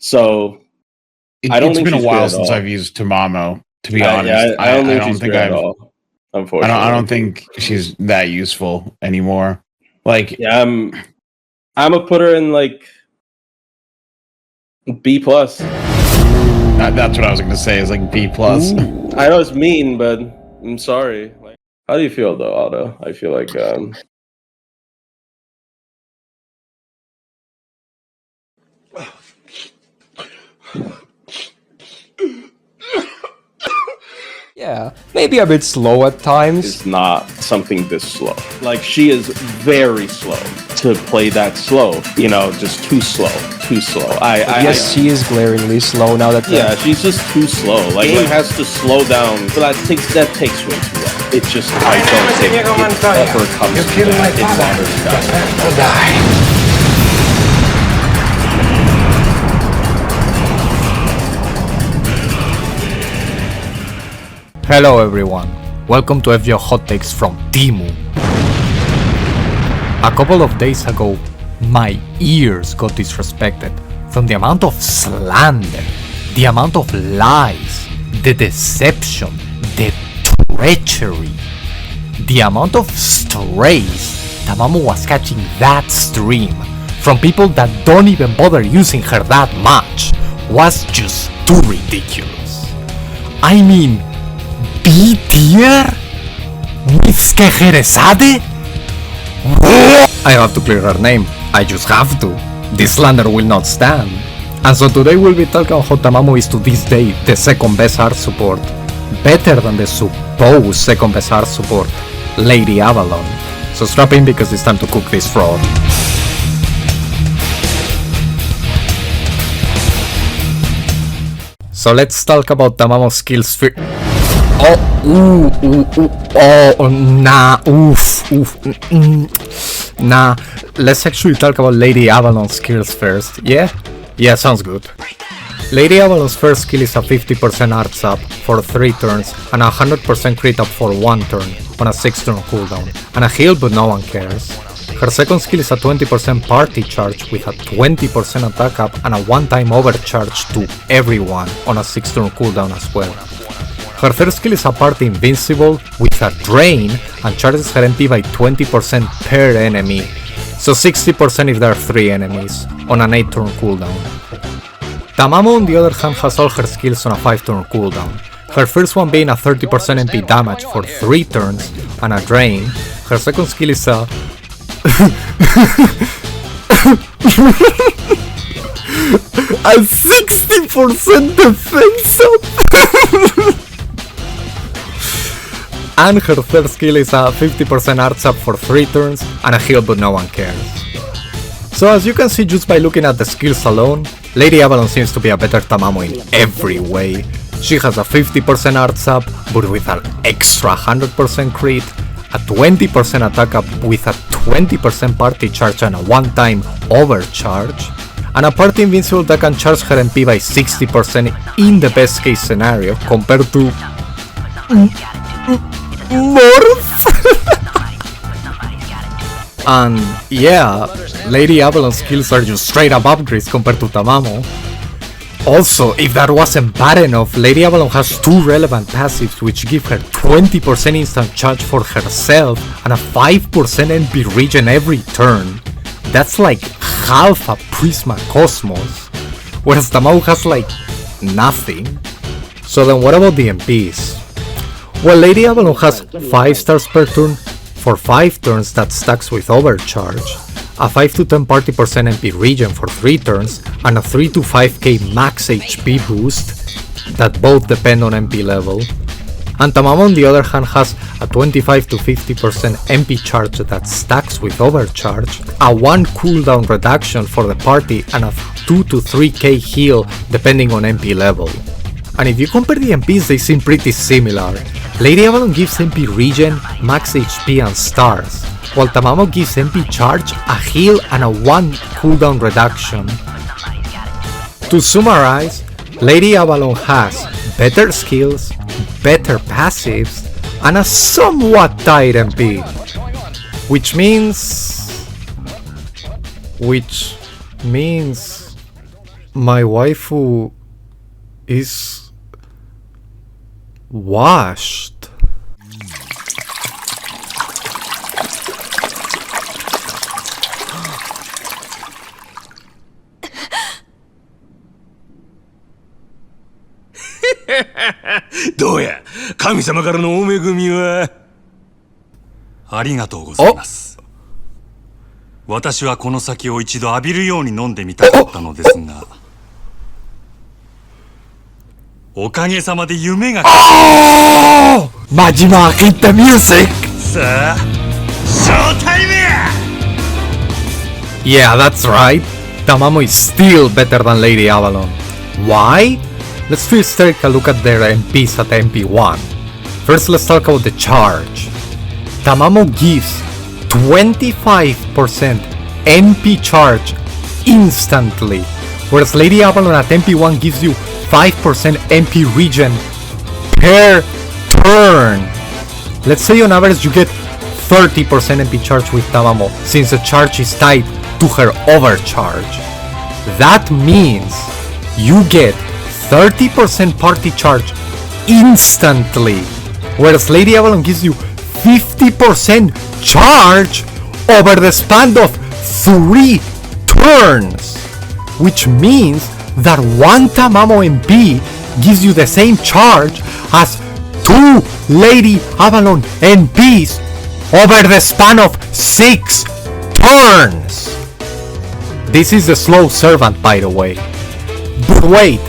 So I don't think it's been a while she's since I've used Tamamo, to be honest. Yeah, I don't think she's good at all. Unfortunately, I don't think she's that useful anymore. Like, yeah, I'm gonna put her in like B+. That's what I was gonna say. Is like B+. I know it's mean, but I'm sorry. Like, how do you feel though, Otto? I feel like yeah, maybe a bit slow at times. It's not something this slow. Like, she is very slow to play that slow. You know, just too slow. Yes, she is glaringly slow now that. Yeah, she's just too slow. Like, game has to slow down. But that takes way too long. It just, I don't think it ever comes to that. It bothers guys. Hello everyone, welcome to FGO Hot Takes from Timu. A couple of days ago, my ears got disrespected from the amount of slander, the amount of lies, the deception, the treachery, the amount of strays Tamamo was catching that stream from people that don't even bother using her that much was just too ridiculous. I mean, B tier? With Skejeresade? I have to clear her name, I just have to. This slander will not stand. And so today we'll be talking about how Tamamo is to this day the second best art support. Better than the supposed second best art support, Lady Avalon. So strap in because it's time to cook this fraud. So let's talk about Tamamo's skills tree. Nah, let's actually talk about Lady Avalon's skills first, yeah? Yeah, sounds good. Lady Avalon's first skill is a 50% arts up for 3 turns and a 100% crit up for 1 turn on a 6 turn cooldown, and a heal but no one cares. Her second skill is a 20% party charge with a 20% attack up and a one-time overcharge to everyone on a 6 turn cooldown as well. Her third skill is a party invincible with a drain and charges her MP by 20% per enemy, so 60% if there are 3 enemies, on an 8 turn cooldown. Tamamo on the other hand has all her skills on a 5 turn cooldown, her first one being a 30% MP damage for 3 turns and a drain. Her second skill is a a 60% defense up. And her third skill is a 50% arts up for 3 turns and a heal but no one cares. So as you can see just by looking at the skills alone, Lady Avalon seems to be a better Tamamo in every way. She has a 50% arts up but with an extra 100% crit, a 20% attack up with a 20% party charge and a one-time overcharge, and a party invincible that can charge her MP by 60% in the best case scenario compared to Morph. And yeah, Lady Avalon's skills are just straight up upgrades compared to Tamamo. Also, if that wasn't bad enough, Lady Avalon has 2 relevant passives which give her 20% instant charge for herself and a 5% NP regen every turn. That's like half a Prisma Cosmos, whereas Tamamo has like nothing. So then what about the MPs? Well, Lady Avalon has 5 stars per turn for 5 turns that stacks with overcharge, a 5 to 10 party % MP regen for 3 turns, and a 3 to 5k max HP boost that both depend on MP level. And Tamamo on the other hand has a 25 to 50% MP charge that stacks with overcharge, a 1 cooldown reduction for the party, and a 2 to 3k heal depending on MP level. And if you compare the MPs, they seem pretty similar. Lady Avalon gives MP regen, max HP and stars, while Tamamo gives MP charge, a heal and a 1 cooldown reduction. To summarize, Lady Avalon has better skills, better passives, and a somewhat tight MP. Which means My waifu is washed.どうや神様からのお恵みはありがとうございます。私はこの酒を一度浴びるように飲んでみたかったのですが、おかげさまで夢がMajima, hit the music! さあ、ショータイムや! Yeah, that's right. Tamamo is still better than Lady Avalon. Why? Let's first take a look at their MPs at MP1. First, let's talk about the charge. Tamamo gives 25% MP charge instantly, whereas Lady Avalon at MP1 gives you 5% MP regen per turn. Let's say on average you get 30% MP charge with Tamamo, since the charge is tied to her overcharge. That means you get 30% party charge instantly, whereas Lady Avalon gives you 50% charge over the span of 3 turns, which means that one Tamamo MP gives you the same charge as 2 Lady Avalon MPs over the span of 6 turns. This is the slow servant, by the way. But wait,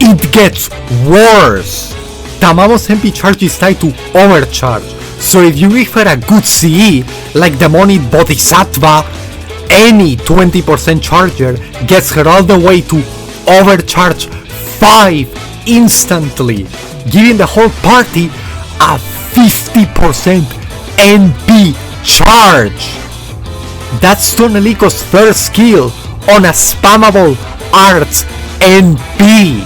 it gets worse. Tamamo's MP charge is tied to overcharge, so if you give her a good CE, like the Demonic Bodhisattva, any 20% charger gets her all the way to overcharge 5 instantly, giving the whole party a 50% NP charge. That's Tonelico's third skill on a spammable arts NP,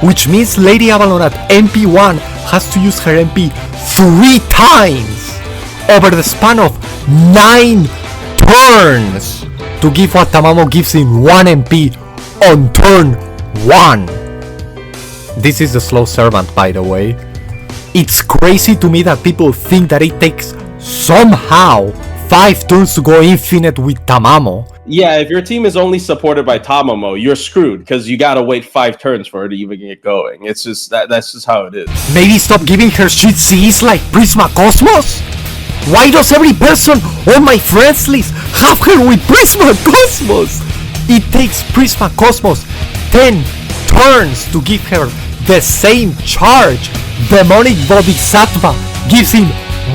which means Lady Avalon at MP1 has to use her MP 3 times over the span of 9 turns to give what Tamamo gives in 1 MP on turn 1. This is the slow servant, by the way. It's crazy to me that people think that it takes somehow 5 turns to go infinite with Tamamo. Yeah, if your team is only supported by Tamamo, you're screwed because you gotta wait 5 turns for her to even get going. It's just that's just how it is. Maybe stop giving her shit Cs like Prisma Cosmos? Why does every person on my friends list have her with Prisma Cosmos? It takes Prisma Cosmos 10 turns to give her the same charge Demonic Bodhisattva gives in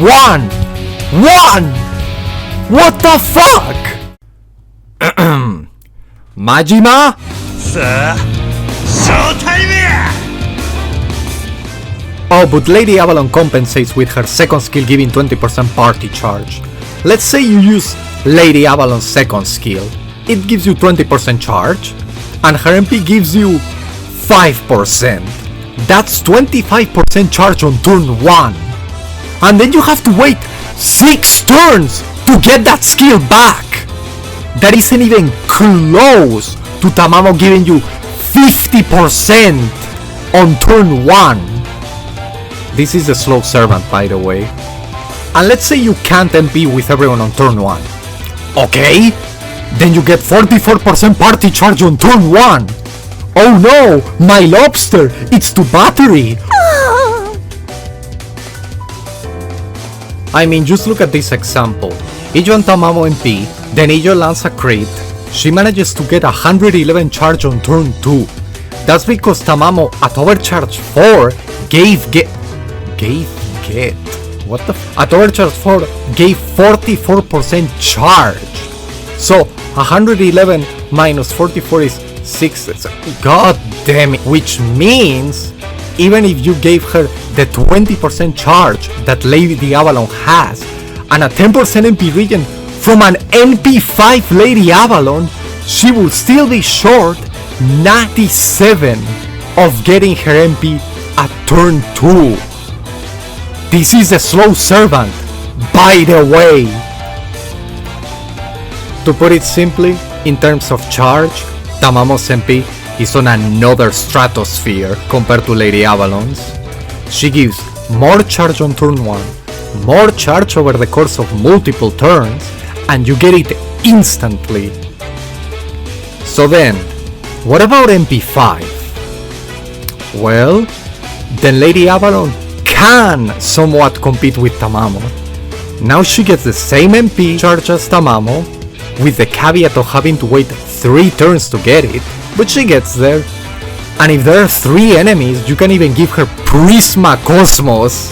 1! What the fuck? Majima? さあ、ショータイムや! Oh, but Lady Avalon compensates with her second skill giving 20% party charge. Let's say you use Lady Avalon's second skill. It gives you 20% charge, and her MP gives you 5%. That's 25% charge on turn 1. And then you have to wait 6 turns to get that skill back. That isn't even close to Tamamo giving you 50% on turn 1. This is the slow servant, by the way. And let's say you can't MP with everyone on turn 1. Okay? Then you get 44% party charge on turn 1. Oh no, my lobster, it's to battery. I mean, just look at this example. Ijo and Tamamo MP, then Ijo lands a crit. She manages to get 111 charge on turn 2. That's because Tamamo at overcharge 4 at overcharge 4 gave 44% charge. So 111 minus 44 is 6. God damn it. Which means even if you gave her the 20% charge that Lady Avalon has and a 10% MP regen from an MP5 Lady Avalon, she will still be short 97 of getting her MP at turn 2. This is a slow servant, by the way. To put it simply, in terms of charge, Tamamo's MP is on another stratosphere compared to Lady Avalon's. She gives more charge on turn 1, more charge over the course of multiple turns, and you get it instantly. So then, what about MP5? Well, then Lady Avalon can somewhat compete with Tamamo. Now she gets the same MP charge as Tamamo, with the caveat of having to wait 3 turns to get it, but she gets there. And if there are 3 enemies, you can even give her Prisma Cosmos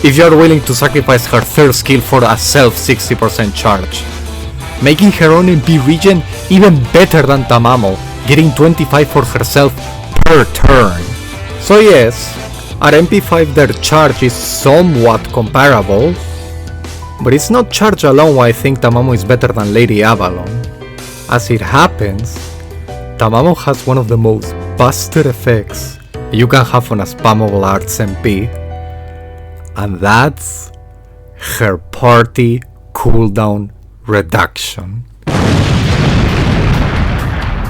if you are willing to sacrifice her 3rd skill for a self 60% charge, making her own MP regen even better than Tamamo, getting 25 for herself per turn. So yes, at MP5 their charge is somewhat comparable, but it's not charge alone why I think Tamamo is better than Lady Avalon. As it happens, Tamamo has one of the most busted effects you can have on a spammable arts MP, and that's her party cooldown reduction.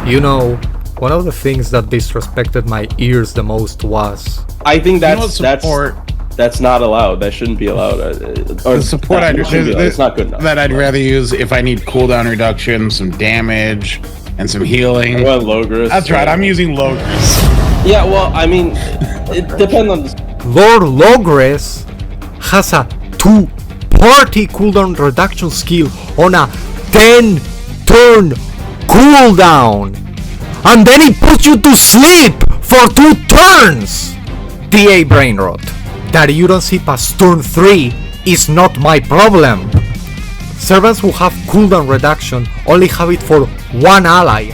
You know, one of the things that disrespected my ears the most was... I think that's not allowed. That shouldn't be allowed. Or The support it's not good enough. that I'd rather use if I need cooldown reduction, some damage, and some healing. Well, Logris. That's right, I'm using Logris. Yeah, well, I mean, it depends on the... Lord Logres has a 2 party cooldown reduction skill on a 10 turn cooldown, and then it puts you to sleep for 2 turns! DA brain rot. That you don't see past turn 3 is not my problem. Servants who have cooldown reduction only have it for 1 ally.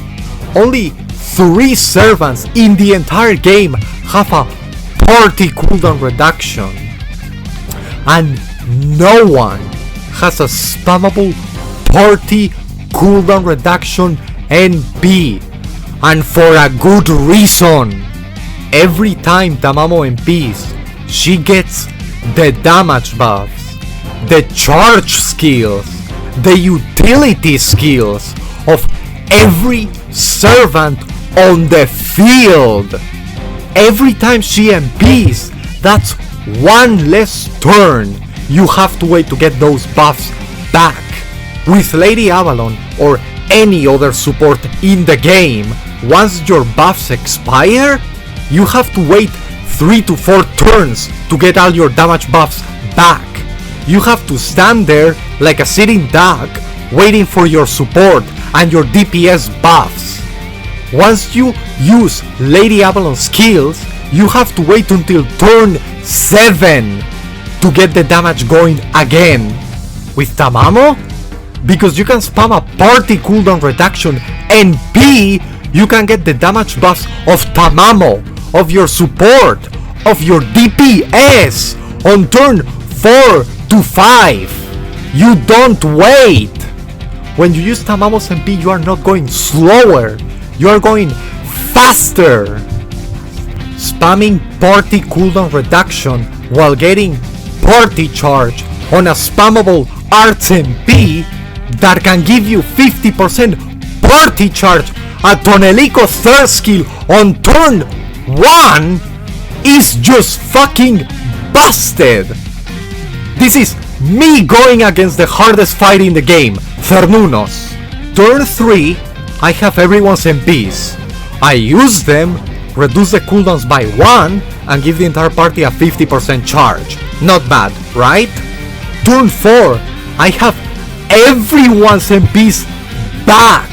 Only 3 servants in the entire game have a party cooldown reduction. And no one has a spammable party cooldown reduction NP. And for a good reason. Every time Tamamo MPs, she gets the damage buffs, the charge skills, the utility skills of every servant on the field. Every time she MPs, that's 1 less turn you have to wait to get those buffs back. With Lady Avalon or any other support in the game, once your buffs expire, you have to wait 3 to 4 turns to get all your damage buffs back. You have to stand there like a sitting duck waiting for your support and your DPS buffs. Once you use Lady Avalon skills, you have to wait until turn 7 to get the damage going again. With Tamamo, because you can spam a party cooldown reduction and B, you can get the damage buffs of Tamamo, of your support, of your DPS on turn 4 to 5. You don't wait. When you use Tamamo's MP, you are not going slower, you are going faster. Spamming party cooldown reduction while getting party charge on a spammable arts MP that can give you 50% party charge at Tonelico's 3rd skill on turn 1 is just fucking busted. This is me going against the hardest fight in the game, Cernunos. Turn 3, I have everyone's MPs. I use them, reduce the cooldowns by 1, and give the entire party a 50% charge. Not bad, right? Turn 4, I have everyone's MPs back.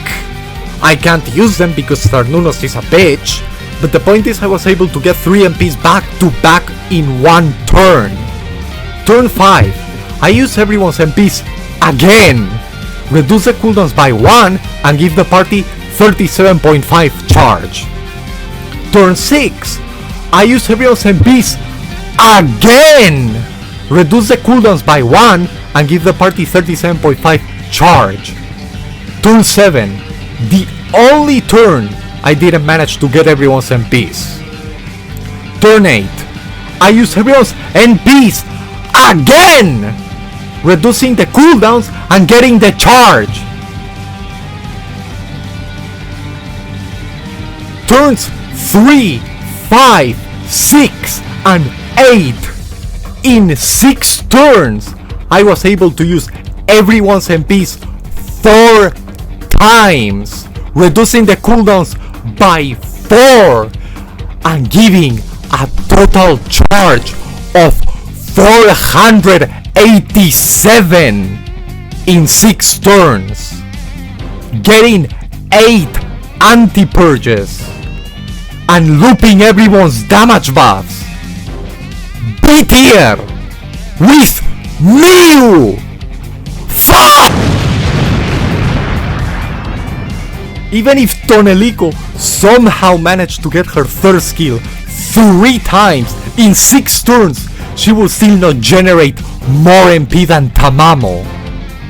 I can't use them because Cernunos is a bitch, but the point is I was able to get 3 MPs back to back in 1 turn. Turn 5, I use everyone's MPs again, reduce the cooldowns by 1 and give the party 37.5 charge. Turn 6, I use everyone's MPs again, reduce the cooldowns by 1 and give the party 37.5 charge. Turn 7, the only turn I didn't manage to get everyone's MPs. Turn 8, I use everyone's MPs again, reducing the cooldowns and getting the charge. turns 3, 5, 6, and 8. In 6 turns, I was able to use everyone's MPs 4 times, reducing the cooldowns by 4 and giving a total charge of 487 in 6 turns, getting 8 anti-purges and looping everyone's damage buffs. B tier with Mew! Fuck! Even if Tonelico somehow managed to get her third skill 3 times in 6 turns, she will still not generate more MP than Tamamo.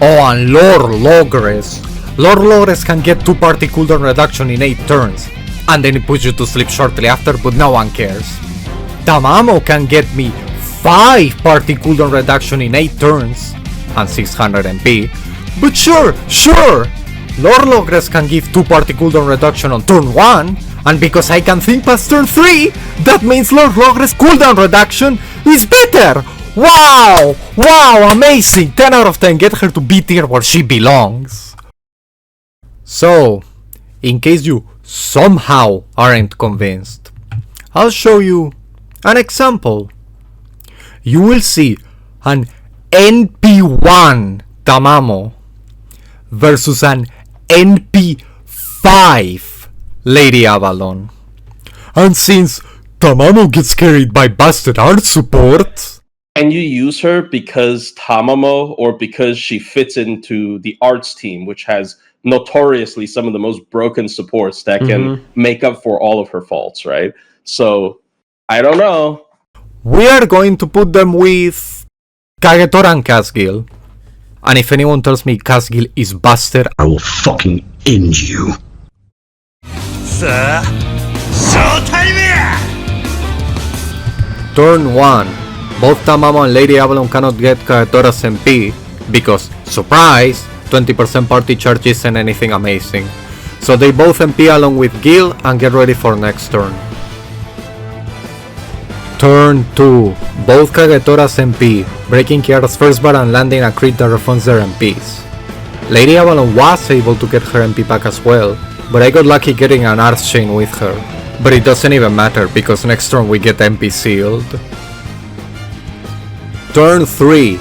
Oh, and Lord Logres. Lord Logres can get 2 party cooldown reduction in 8 turns, and then it puts you to sleep shortly after, but no one cares. Tamamo can get me 5 party cooldown reduction in 8 turns, and 600 MP, but sure, Lord Logres can give 2 party cooldown reduction on turn 1, and because I can think past turn 3, that means Lord Logres cooldown reduction is better! Wow! Wow, amazing! 10 out of 10, get her to B tier where she belongs. So, in case you somehow aren't convinced, I'll show you an example. You will see an NP1 Tamamo versus an NP5 Lady Avalon. And since Tamamo gets carried by busted art support, and you use her because Tamamo, or because she fits into the arts team, which has notoriously some of the most broken supports that can make up for all of her faults, right? So, I don't know. We are going to put them with Kagetora and Casgil. And if anyone tells me Casgil is busted, I will fucking end you. Showtime! Turn 1. Both Tamamo and Lady Avalon cannot get Kagetora's MP because, surprise, 20% party charge isn't anything amazing. So they both MP along with Gil and get ready for next turn. Turn 2. Both Kagetora's MP, breaking KIARA's first bar and landing a crit that refunds their MPs. Lady Avalon was able to get her MP back as well, but I got lucky getting an Earth Chain with her. But it doesn't even matter because next turn we get MP sealed. Turn 3.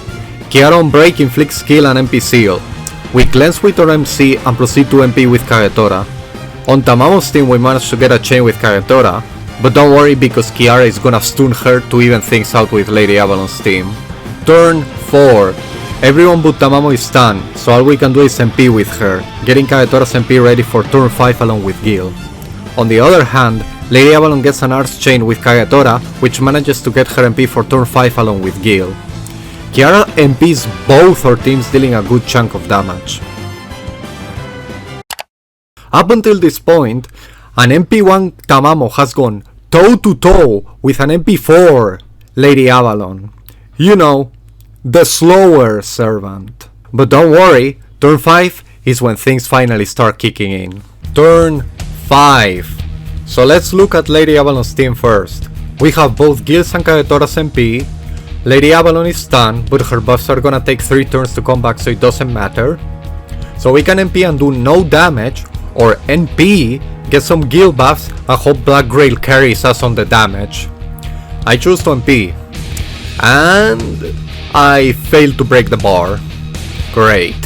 KIARA on break inflicts skill and MP seal. We cleanse with our MC and proceed to MP with Kagetora. On Tamamo's team we managed to get a chain with Kagetora, but don't worry because KIARA is gonna stun her to even things out with Lady Avalon's team. Turn 4. Everyone but Tamamo is stunned, so all we can do is MP with her, getting Kagetora's MP ready for turn 5 along with Gil. On the other hand, Lady Avalon gets an Arts Chain with Kagetora, which manages to get her MP for turn 5 along with Gil. KIARA MPs both her teams, dealing a good chunk of damage. Up until this point, an MP1 Tamamo has gone toe to toe with an MP4 Lady Avalon. You know, the slower servant. But don't worry, turn 5 is when things finally start kicking in. Turn 5. So let's look at Lady Avalon's team first. We have both Gil's and Kagetora's MP. Lady Avalon is stunned, but her buffs are gonna take 3 turns to come back, so it doesn't matter. So we can MP and do no damage, or NP, get some Gil buffs and hope Black Grail carries us on the damage. I choose to MP, and I failed to break the bar. Great.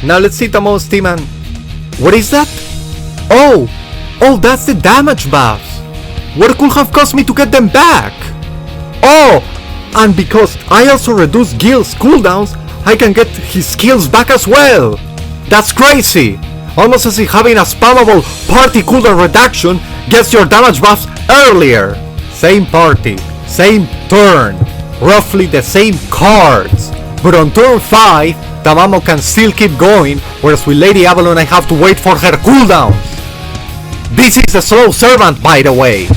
Now let's see Tamo's team and... What is that? Oh, that's the damage buffs. What could have cost me to get them back? Oh, and because I also reduced Gil's cooldowns, I can get his skills back as well. That's crazy. Almost as if having a spammable party cooldown reduction gets your damage buffs earlier. Same party, same turn, roughly the same cards. But on turn 5, Tamamo can still keep going, whereas with Lady Avalon I have to wait for her cooldowns. This is a slow servant, by the way.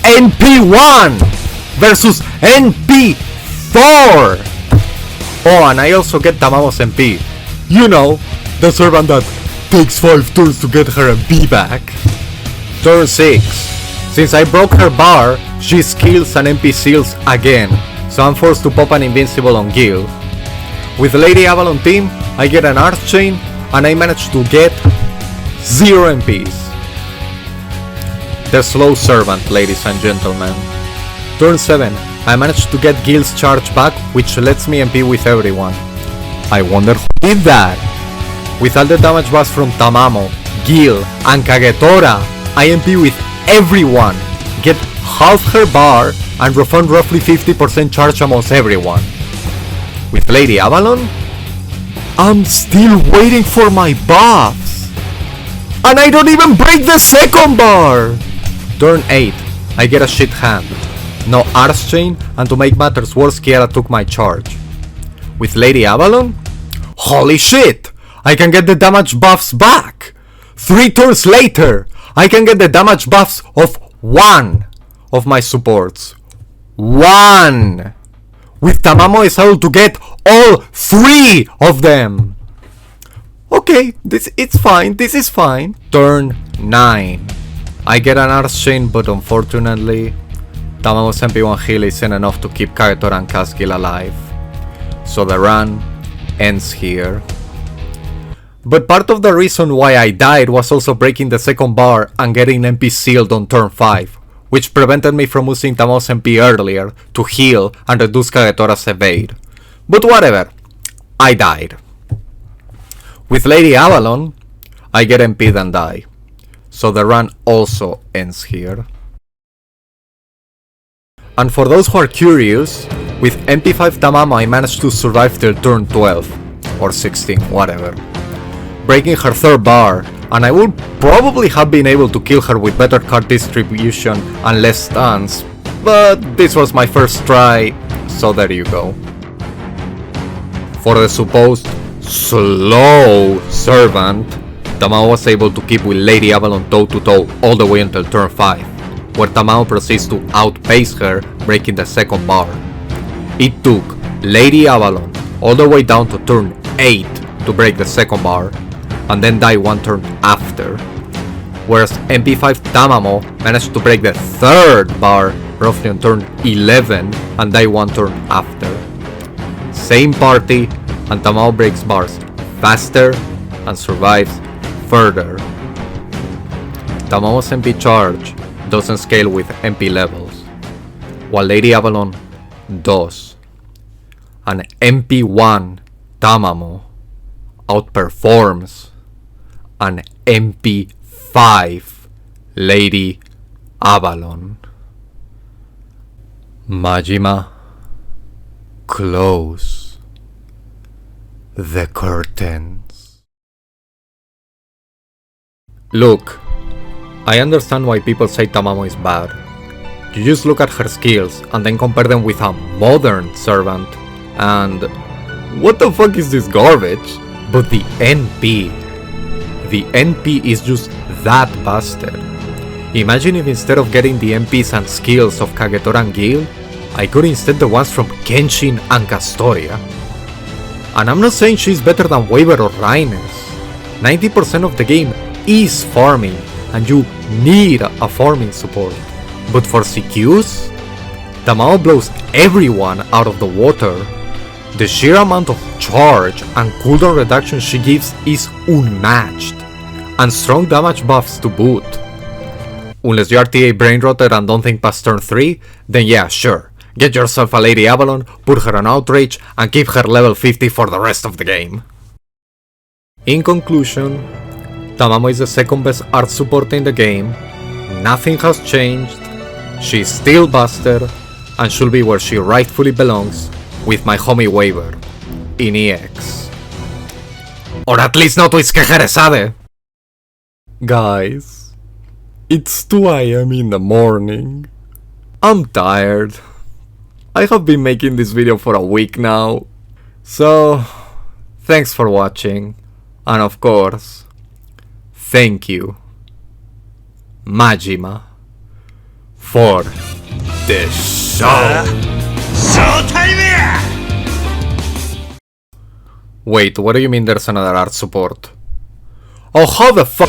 NP1 versus NP4. Oh, and I also get Tamamo's MP. You know, the servant that takes 5 turns to get her MP back. Turn 6. Since I broke her bar, she skills and MP seals again, so I'm forced to pop an invincible on Gil. With Lady Avalon team, I get an Archchain and I manage to get 0 MPs. The slow servant, ladies and gentlemen. Turn 7, I managed to get Gil's charge back, which lets me MP with everyone. I wonder who did that? With all the damage buffs from Tamamo, Gil, and Kagetora, I MP with everyone, get half her bar, and refund roughly 50% charge amongst everyone. With Lady Avalon, I'm still waiting for my buffs, and I don't even break the second bar! Turn 8, I get a shit hand. No Archchain, and to make matters worse, KIARA took my charge. With Lady Avalon, holy shit! I can get the damage buffs back! 3 turns later, I can get the damage buffs of 1 of my supports. 1! With Tamamo is able to get all 3 of them! Okay, this is fine. Turn 9. I get an Archchain, but unfortunately, Tamamo's MP1 heal isn't enough to keep Kagetora and Casgil alive. So the run ends here. But part of the reason why I died was also breaking the second bar and getting MP sealed on turn 5, which prevented me from using Tamo's MP earlier to heal and reduce Kagetora's evade. But whatever, I died. With Lady Avalon, I get MP'd and die. So the run also ends here. And for those who are curious, with MP5 Tamamo I managed to survive till turn 12, or 16, whatever. Breaking her third bar, and I would probably have been able to kill her with better card distribution and less stuns, but this was my first try, so there you go. For the supposed slow servant, Tamamo was able to keep with Lady Avalon toe to toe all the way until turn 5, where Tamamo proceeds to outpace her, breaking the second bar. It took Lady Avalon all the way down to turn 8 to break the second bar, and then die 1 turn after, whereas MP5 Tamamo managed to break the third bar roughly on turn 11 and die 1 turn after. Same party, and Tamamo breaks bars faster and survives further. Tamamo's MP charge doesn't scale with MP levels, while Lady Avalon does, and MP1 Tamamo outperforms an MP5 Lady Avalon. Majima, close the curtains. Look, I understand why people say Tamamo is bad. You just look at her skills and then compare them with a modern servant, and what the fuck is this garbage? But the NP is just that busted. Imagine if instead of getting the NPs and skills of Kagetora and Gil, I got instead the ones from Kenshin and Castoria. And I'm not saying she's better than Waver or Rhinus. 90% of the game is farming, and you need a farming support. But for CQs, Tamamo blows everyone out of the water. The sheer amount of charge and cooldown reduction she gives is unmatched, and strong damage buffs to boot. Unless you are TA brain rotted and don't think past turn 3, then yeah, sure, get yourself a Lady Avalon, put her on Outrage, and keep her level 50 for the rest of the game. In conclusion, Tamamo is the second best art support in the game, nothing has changed, she's still busted, and should be where she rightfully belongs, with my homie Waver, in EX. Or at least not with Skejeresade! Guys, it's 2 AM in the morning. I'm tired. I have been making this video for a week now. So, thanks for watching. And of course, thank you, Majima, for the show! Showtime! Wait, what do you mean there's another art support? Oh, how the fuck?